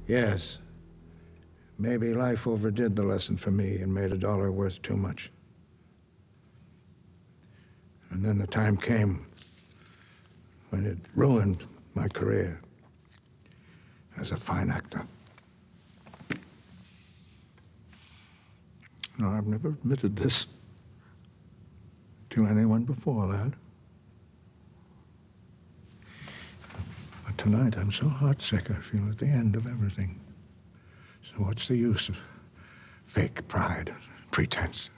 Yes, maybe life overdid the lesson for me and made $1 worth too much. And then the time came when it ruined my career as a fine actor. No, I've never admitted this to anyone before, lad. But tonight I'm so heartsick I feel at the end of everything. So what's the use of fake pride, pretense?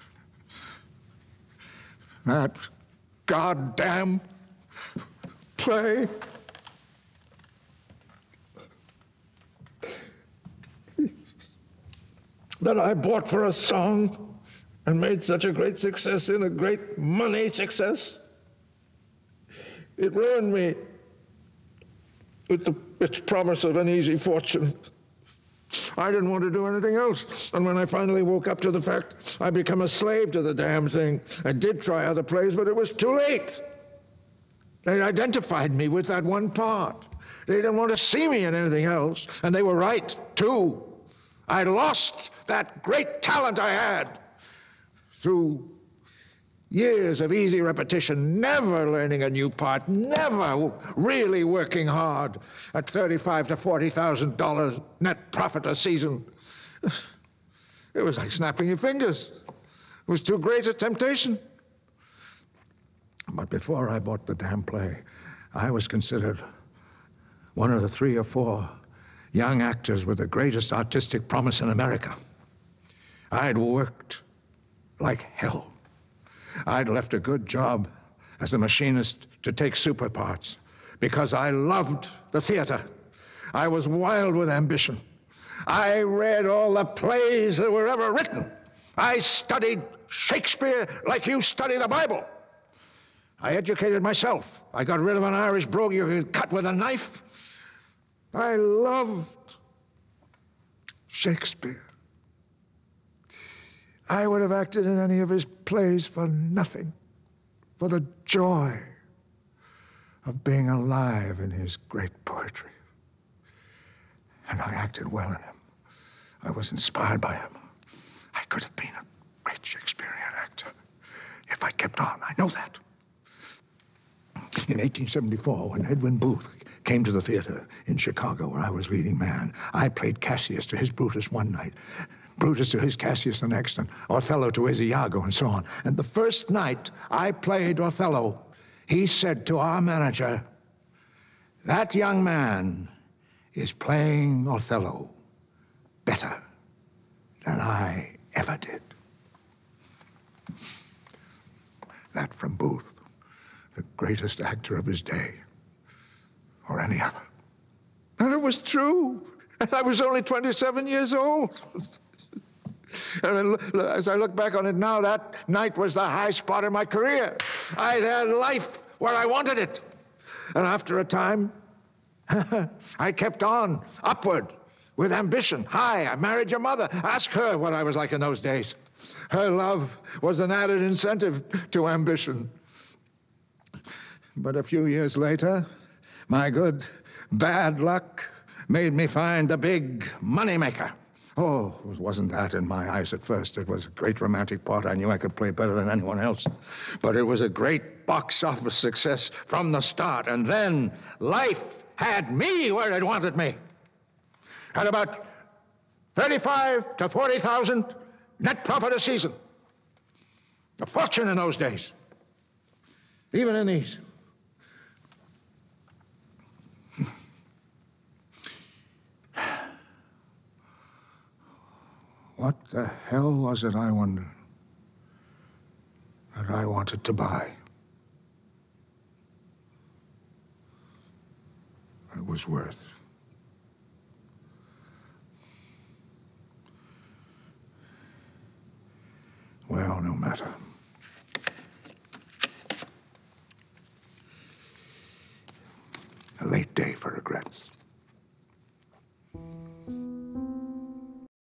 That goddamn play that I bought for a song and made such a great success in, a great money success. It ruined me with its promise of an easy fortune. I didn't want to do anything else. And when I finally woke up to the fact I'd become a slave to the damn thing, I did try other plays, but it was too late. They identified me with that one part. They didn't want to see me in anything else, and they were right, too. I lost that great talent I had through years of easy repetition, never learning a new part, never really working hard at $35,000 to $40,000 net profit a season. It was like snapping your fingers. It was too great a temptation. But before I bought the damn play, I was considered one of the 3 or 4 young actors with the greatest artistic promise in America. I'd worked like hell. I'd left a good job as a machinist to take super parts because I loved the theater. I was wild with ambition. I read all the plays that were ever written. I studied Shakespeare like you study the Bible. I educated myself. I got rid of an Irish brogue you could cut with a knife. I loved Shakespeare. I would have acted in any of his plays for nothing, for the joy of being alive in his great poetry. And I acted well in him. I was inspired by him. I could have been a great Shakespearean actor if I'd kept on. I know that. In 1874, when Edwin Booth came to the theater in Chicago where I was leading man, I played Cassius to his Brutus one night, Brutus to his Cassius the next, and Othello to his Iago, and so on. And the first night I played Othello, he said to our manager, "That young man is playing Othello better than I ever did." That from Booth, the greatest actor of his day, or any other. And it was true. And I was only 27 years old. And as I look back on it now, that night was the high spot in my career. I'd had life where I wanted it. And after a time, I kept on upward with ambition. Hi, I married your mother. Ask her what I was like in those days. Her love was an added incentive to ambition. But a few years later, my good bad luck made me find the big moneymaker. Oh, wasn't that in my eyes at first. It was a great romantic part. I knew I could play better than anyone else. But it was a great box office success from the start. And then life had me where it wanted me. At about 35 to 40,000 net profit a season. A fortune in those days. Even in these. What the hell was it, I wonder, that I wanted to buy? It was worth. Well, no matter.